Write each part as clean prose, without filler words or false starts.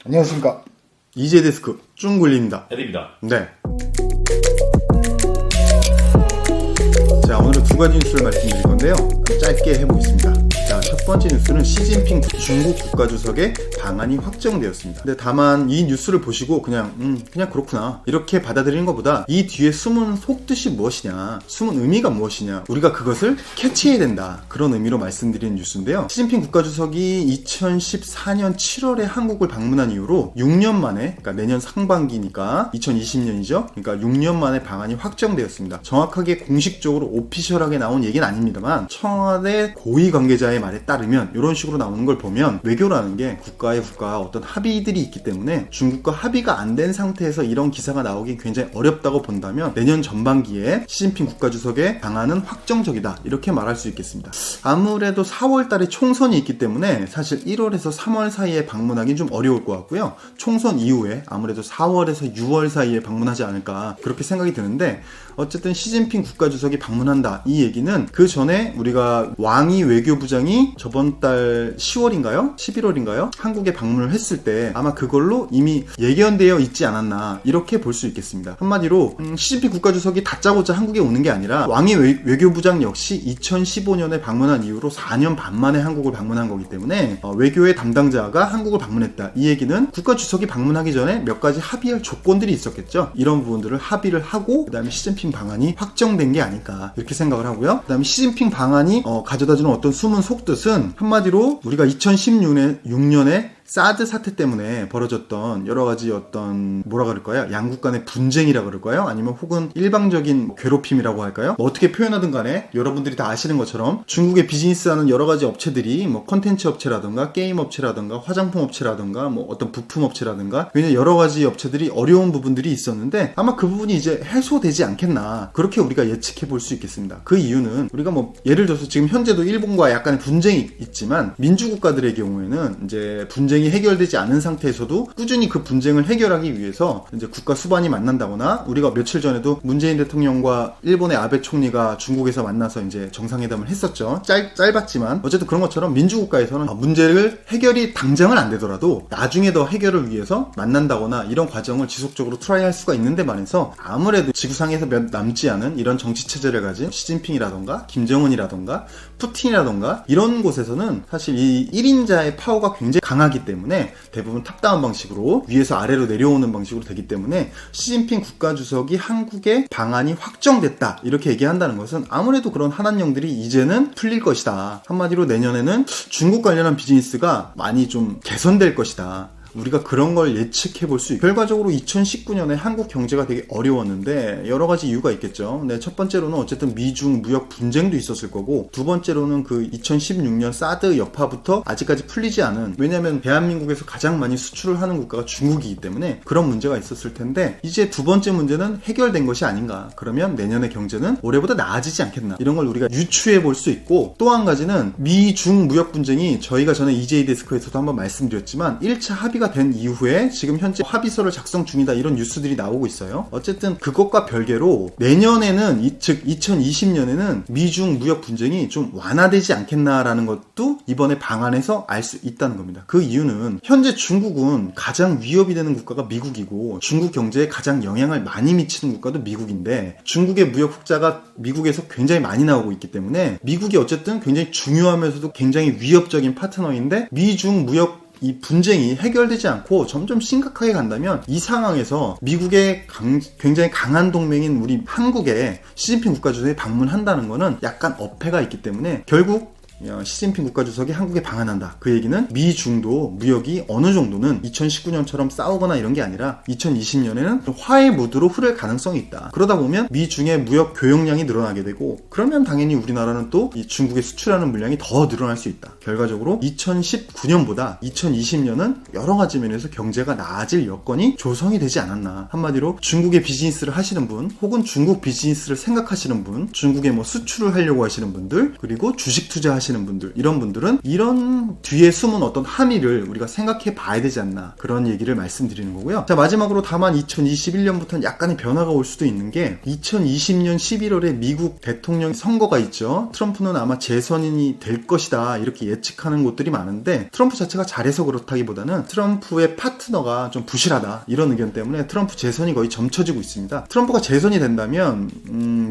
안녕하십니까. 이제데스크 쭝굴리입니다. 에드입니다. 네. 자, 오늘은 두 가지 뉴스를 말씀드릴 건데요. 짧게 해보겠습니다. 자, 첫 번째 뉴스는 시진핑 중국 국가주석의 방한이 확정되었습니다. 근데 다만 이 뉴스를 보시고 그냥 그렇구나 이렇게 받아들이는 것보다 이 뒤에 숨은 속뜻이 무엇이냐, 숨은 의미가 무엇이냐, 우리가 그것을 캐치해야 된다, 그런 의미로 말씀드리는 뉴스인데요. 시진핑 국가주석이 2014년 7월에 한국을 방문한 이후로 6년 만에, 그러니까 내년 상반기니까 2020년이죠. 그러니까 6년 만에 방한이 확정되었습니다. 정확하게 공식적으로 오피셜하게 나온 얘기는 아닙니다만 청와대 고위 관계자의 말에 따르면 이런 식으로 나오는 걸 보면 외교라는 게 국가의 어떤 합의들이 있기 때문에 중국과 합의가 안 된 상태에서 이런 기사가 나오기 굉장히 어렵다고 본다면 내년 전반기에 시진핑 국가주석의 방한은 확정적이다, 이렇게 말할 수 있겠습니다. 아무래도 4월 달에 총선이 있기 때문에 사실 1월에서 3월 사이에 방문하기 좀 어려울 것 같고요. 총선 이후에 아무래도 4월에서 6월 사이에 방문하지 않을까, 그렇게 생각이 드는데, 어쨌든 시진핑 국가주석이 방문한다, 이 얘기는 그 전에 우리가 왕이 외교부장이 저번 달 10월인가요? 11월인가요? 한국에 방문을 했을 때 아마 그걸로 이미 예견되어 있지 않았나, 이렇게 볼 수 있겠습니다. 한마디로 시진핑 국가주석이 다짜고짜 한국에 오는 게 아니라 왕이 외교부장 역시 2015년에 방문한 이후로 4년 반 만에 한국을 방문한 거기 때문에 외교의 담당자가 한국을 방문했다, 이 얘기는 국가주석이 방문하기 전에 몇 가지 합의할 조건들이 있었겠죠. 이런 부분들을 합의를 하고 그 다음에 시진핑 방한이 확정된 게 아닐까, 이렇게 생각을 하고요. 그 다음에 시진핑 방한이 가져다주는 어떤 숨은 속뜻은 한마디로 우리가 2016년에 사드 사태 때문에 벌어졌던 여러 가지 어떤 뭐라 그럴까요? 양국 간의 분쟁이라 그럴까요? 아니면 혹은 일방적인 괴롭힘이라고 할까요? 어떻게 표현하든 간에 여러분들이 다 아시는 것처럼 중국의 비즈니스하는 여러 가지 업체들이 컨텐츠 업체라든가 게임 업체라든가 화장품 업체라든가 어떤 부품 업체라든가 굉장히 여러 가지 업체들이 어려운 부분들이 있었는데 아마 그 부분이 이제 해소되지 않겠나, 그렇게 우리가 예측해 볼 수 있겠습니다. 그 이유는 우리가 예를 들어서 지금 현재도 일본과 약간의 분쟁이 있지만 민주국가들의 경우에는 이제 분쟁이 해결되지 않은 상태에서도 꾸준히 그 분쟁을 해결하기 위해서 이제 국가 수반이 만난다거나, 우리가 며칠 전에도 문재인 대통령과 일본의 아베 총리가 중국에서 만나서 이제 정상회담을 했었죠. 짧았지만 어쨌든 그런 것처럼 민주국가에서는 문제를 해결이 당장은 안 되더라도 나중에 더 해결을 위해서 만난다거나 이런 과정을 지속적으로 트라이할 수가 있는데 말해서 아무래도 지구상에서 몇 남지 않은 이런 정치 체제를 가진 시진핑이라던가 김정은이라던가 푸틴이라던가 이런 곳에서는 사실 이 1인자의 파워가 굉장히 강하기 때문에 대부분 탑다운 방식으로 위에서 아래로 내려오는 방식으로 되기 때문에 시진핑 국가주석이 한국의 방한이 확정됐다, 이렇게 얘기한다는 것은 아무래도 그런 한한령들이 이제는 풀릴 것이다. 한마디로 내년에는 중국 관련한 비즈니스가 많이 좀 개선될 것이다, 우리가 그런 걸 예측해 볼 수 있고, 결과적으로 2019년에 한국 경제가 되게 어려웠는데 여러 가지 이유가 있겠죠. 네, 첫 번째로는 어쨌든 미중 무역 분쟁도 있었을 거고, 두 번째로는 그 2016년 사드 여파부터 아직까지 풀리지 않은, 왜냐하면 대한민국에서 가장 많이 수출을 하는 국가가 중국이기 때문에 그런 문제가 있었을 텐데, 이제 두 번째 문제는 해결된 것이 아닌가, 그러면 내년의 경제는 올해보다 나아지지 않겠나, 이런 걸 우리가 유추해 볼 수 있고, 또 한 가지는 미중 무역 분쟁이 저희가 전에 EJ 데스크에서도 한번 말씀드렸지만 1차 합의가 된 이후에 지금 현재 합의서를 작성 중이다, 이런 뉴스들이 나오고 있어요. 어쨌든 그것과 별개로 내년에는, 즉 2020년에는 미중 무역 분쟁이 좀 완화되지 않겠나라는 것도 이번에 방한에서 알 수 있다는 겁니다. 그 이유는 현재 중국은 가장 위협이 되는 국가가 미국이고 중국 경제에 가장 영향을 많이 미치는 국가도 미국인데, 중국의 무역 흑자가 미국에서 굉장히 많이 나오고 있기 때문에 미국이 어쨌든 굉장히 중요하면서도 굉장히 위협적인 파트너인데, 미중 무역 이 분쟁이 해결되지 않고 점점 심각하게 간다면 이 상황에서 미국의 굉장히 강한 동맹인 우리 한국에 시진핑 국가주석이 방문한다는 거는 약간 어폐가 있기 때문에 결국 시진핑 국가주석이 한국에 방한한다, 그 얘기는 미중도 무역이 어느 정도는 2019년처럼 싸우거나 이런 게 아니라 2020년에는 화해 무드로 흐를 가능성이 있다. 그러다 보면 미중의 무역 교역량이 늘어나게 되고, 그러면 당연히 우리나라는 또 이 중국에 수출하는 물량이 더 늘어날 수 있다. 결과적으로 2019년보다 2020년은 여러 가지 면에서 경제가 나아질 여건이 조성이 되지 않았나. 한마디로 중국의 비즈니스를 하시는 분, 혹은 중국 비즈니스를 생각하시는 분, 중국에 수출을 하려고 하시는 분들, 그리고 주식 투자하시는 하시는 분들, 이런 분들은 이런 뒤에 숨은 어떤 함의를 우리가 생각해 봐야 되지 않나, 그런 얘기를 말씀드리는 거고요. 자, 마지막으로 다만 2021년부터는 약간의 변화가 올 수도 있는 게 2020년 11월에 미국 대통령 선거가 있죠. 트럼프는 아마 재선인이 될 것이다 이렇게 예측하는 곳들이 많은데, 트럼프 자체가 잘해서 그렇다기보다는 트럼프의 파트너가 좀 부실하다 이런 의견 때문에 트럼프 재선이 거의 점쳐지고 있습니다. 트럼프가 재선이 된다면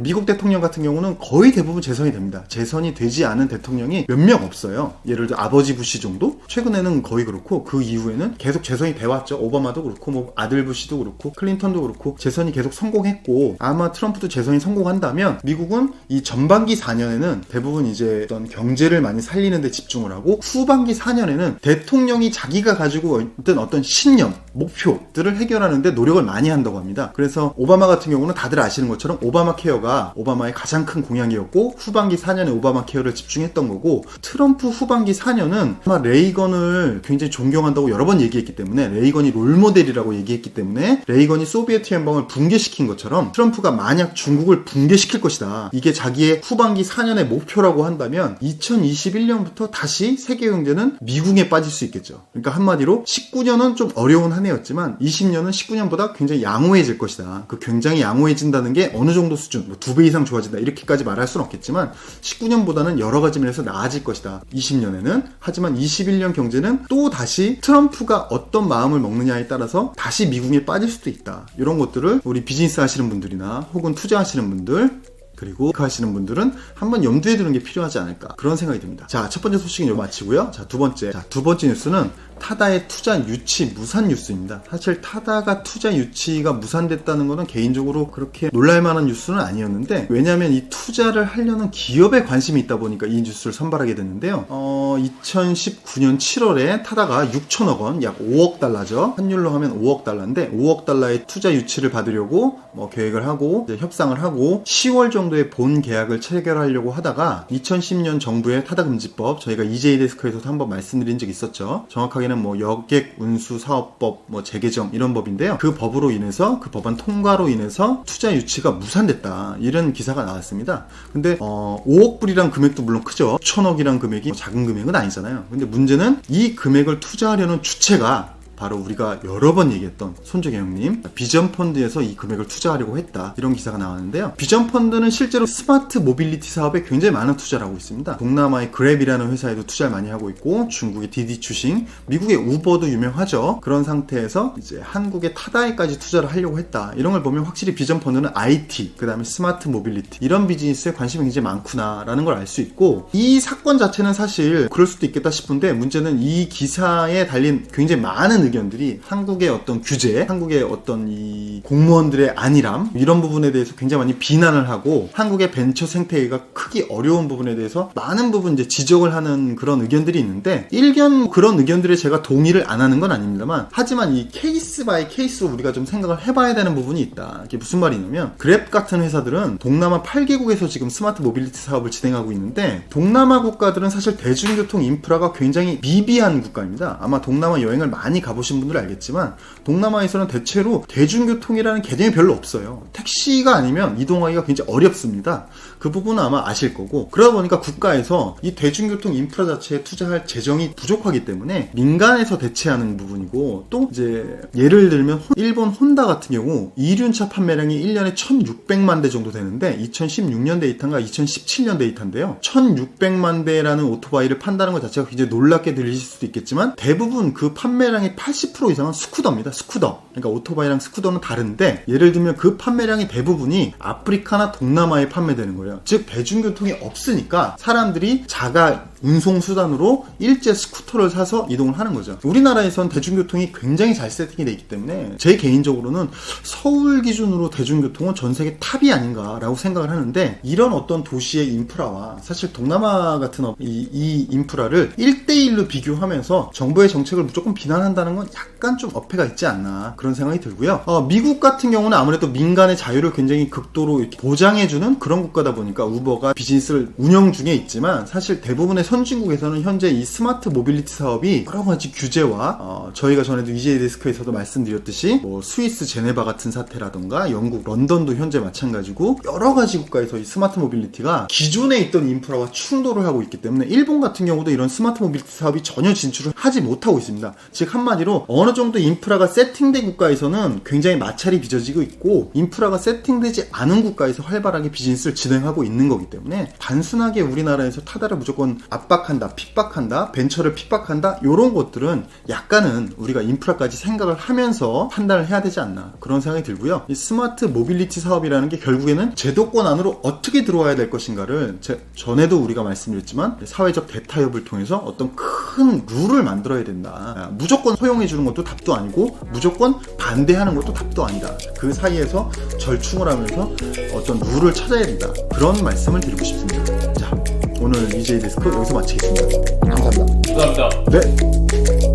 미국 대통령 같은 경우는 거의 대부분 재선이 됩니다. 재선이 되지 않은 대통령이 몇 명 없어요. 예를 들어 아버지 부시 정도? 최근에는 거의 그렇고, 그 이후에는 계속 재선이 돼왔죠. 오바마도 그렇고 뭐 아들 부시도 그렇고 클린턴도 그렇고 재선이 계속 성공했고, 아마 트럼프도 재선이 성공한다면 미국은 이 전반기 4년에는 대부분 이제 어떤 경제를 많이 살리는 데 집중을 하고, 후반기 4년에는 대통령이 자기가 가지고 있던 어떤 신념, 목표들을 해결하는 데 노력을 많이 한다고 합니다. 그래서 오바마 같은 경우는 다들 아시는 것처럼 오바마 케어가 오바마의 가장 큰 공약이었고, 후반기 4년에 오바마 케어를 집중했던 거고, 트럼프 후반기 4년은 아마 레이건을 굉장히 존경한다고 여러 번 얘기했기 때문에, 레이건이 롤모델이라고 얘기했기 때문에, 레이건이 소비에트 연방을 붕괴시킨 것처럼 트럼프가 만약 중국을 붕괴시킬 것이다, 이게 자기의 후반기 4년의 목표라고 한다면 2021년부터 다시 세계 경제는 미궁에 빠질 수 있겠죠. 그러니까 한마디로 19년은 좀 어려운 한 해였지만 20년은 19년보다 굉장히 양호해질 것이다. 그 굉장히 양호해진다는 게 어느 정도 수준, 뭐 2배 이상 좋아진다 이렇게까지 말할 수는 없겠지만 19년보다는 여러 가지 면에서 나아질 것이다. 20년에는. 하지만 21년 경제는 또 다시 트럼프가 어떤 마음을 먹느냐에 따라서 다시 미궁에 빠질 수도 있다. 이런 것들을 우리 비즈니스 하시는 분들이나 혹은 투자하시는 분들, 그리고 하시는 분들은 한번 염두에 두는 게 필요하지 않을까, 그런 생각이 듭니다. 자, 첫 번째 소식은 이거 마치고요. 자, 두 번째 뉴스는 타다의 투자 유치 무산 뉴스입니다. 사실 타다가 투자 유치가 무산됐다는 것은 개인적으로 그렇게 놀랄만한 뉴스는 아니었는데, 왜냐하면 이 투자를 하려는 기업에 관심이 있다 보니까 이 뉴스를 선발하게 됐는데요. 2019년 7월에 타다가 6천억 원, 약 5억 달러죠. 환율로 하면 5억 달러인데 5억 달러의 투자 유치를 받으려고 계획을 하고 이제 협상을 하고 10월 정도에 본 계약을 체결하려고 하다가 2010년 정부의 타다 금지법, 저희가 EJ 데스크에서도 한번 말씀드린 적이 있었죠. 정확하게는 뭐 여객 운수 사업법 재개정 이런 법인데요. 그 법으로 인해서, 그 법안 통과로 인해서 투자 유치가 무산됐다, 이런 기사가 나왔습니다. 근데 5억 불이란 금액도 물론 크죠. 6천억이란 금액이 작은 금액은 아니잖아요. 근데 문제는 이 금액을 투자하려는 주체가 바로 우리가 여러 번 얘기했던 손주경 형님 비전펀드에서 이 금액을 투자하려고 했다, 이런 기사가 나왔는데요. 비전펀드는 실제로 스마트 모빌리티 사업에 굉장히 많은 투자를 하고 있습니다. 동남아의 그랩이라는 회사에도 투자를 많이 하고 있고, 중국의 디디 추싱, 미국의 우버도 유명하죠. 그런 상태에서 이제 한국의 타다에까지 투자를 하려고 했다. 이런 걸 보면 확실히 비전펀드는 IT, 그 다음에 스마트 모빌리티, 이런 비즈니스에 관심이 굉장히 많구나라는 걸 알 수 있고, 이 사건 자체는 사실 그럴 수도 있겠다 싶은데, 문제는 이 기사에 달린 굉장히 많은 의견들이 한국의 어떤 규제, 한국의 어떤 이 공무원들의 안일함, 이런 부분에 대해서 굉장히 많이 비난을 하고, 한국의 벤처 생태계가 크기 어려운 부분에 대해서 많은 부분 이제 지적을 하는 그런 의견들이 있는데, 일견 그런 의견들에 제가 동의를 안 하는 건 아닙니다만, 하지만 이 케이스 바이 케이스로 우리가 좀 생각을 해봐야 되는 부분이 있다. 이게 무슨 말이냐면, 그랩 같은 회사들은 동남아 8개국에서 지금 스마트 모빌리티 사업을 진행하고 있는데, 동남아 국가들은 사실 대중교통 인프라가 굉장히 미비한 국가입니다. 아마 동남아 여행을 많이 가보신 분들은 알겠지만 동남아에서는 대체로 대중교통이라는 개념이 별로 없어요. 택시가 아니면 이동하기가 굉장히 어렵습니다. 그 부분은 아마 아실 거고, 그러다 보니까 국가에서 이 대중교통 인프라 자체에 투자할 재정이 부족하기 때문에 민간에서 대체하는 부분이고, 또 이제 예를 들면 일본 혼다 같은 경우 이륜차 판매량이 1년에 1600만 대 정도 되는데, 2016년 데이터인가 2017년 데이터인데요. 1600만 대라는 오토바이를 판다는 것 자체가 굉장히 놀랍게 들리실 수도 있겠지만, 대부분 그 판매량의 80% 이상은 스쿠터입니다. 스쿠터. 그러니까 오토바이랑 스쿠터는 다른데, 예를 들면 그 판매량의 대부분이 아프리카나 동남아에 판매되는 거예요. 즉 대중교통이 없으니까 사람들이 자가 운송수단으로 일제 스쿠터를 사서 이동을 하는 거죠. 우리나라에선 대중교통이 굉장히 잘 세팅이 되어 있기 때문에 제 개인적으로는 서울 기준으로 대중교통은 전 세계 탑이 아닌가라고 생각을 하는데, 이런 어떤 도시의 인프라와 사실 동남아 같은 이 인프라를 1대1로 비교하면서 정부의 정책을 무조건 비난한다는 건 약간 좀 어폐가 있지 않나, 그런 생각이 들고요. 미국 같은 경우는 아무래도 민간의 자유를 굉장히 극도로 이렇게 보장해주는 그런 국가다 보니까 우버가 비즈니스를 운영 중에 있지만 사실 대부분의 선진국에서는 현재 이 스마트 모빌리티 사업이 여러 가지 규제와 저희가 전에도 EJ 데스크에서도 말씀드렸듯이 뭐 스위스 제네바 같은 사태라던가 영국 런던도 현재 마찬가지고 여러 가지 국가에서 이 스마트 모빌리티가 기존에 있던 인프라와 충돌을 하고 있기 때문에 일본 같은 경우도 이런 스마트 모빌리티 사업이 전혀 진출을 하지 못하고 있습니다. 즉 한마디로 어느 정도 인프라가 세팅된 국가에서는 굉장히 마찰이 빚어지고 있고 인프라가 세팅되지 않은 국가에서 활발하게 비즈니스를 진행하고 있는 거기 때문에 단순하게 우리나라에서 타다를 무조건 압박한다, 핍박한다, 벤처를 핍박한다 이런 것들은 약간은 우리가 인프라까지 생각을 하면서 판단을 해야 되지 않나 그런 생각이 들고요. 이 스마트 모빌리티 사업이라는 게 결국에는 제도권 안으로 어떻게 들어와야 될 것인가를 전에도 우리가 말씀드렸지만 사회적 대타협을 통해서 어떤 큰 룰을 만들어야 된다. 무조건 허용해 주는 것도 답도 아니고 무조건 반대하는 것도 답도 아니다. 그 사이에서 절충을 하면서 어떤 룰을 찾아야 된다. 그런 말씀을 드리고 싶습니다. 자, 오늘 EJ 데스크 여기서 마치겠습니다. 감사합니다. 감사합니다. 네.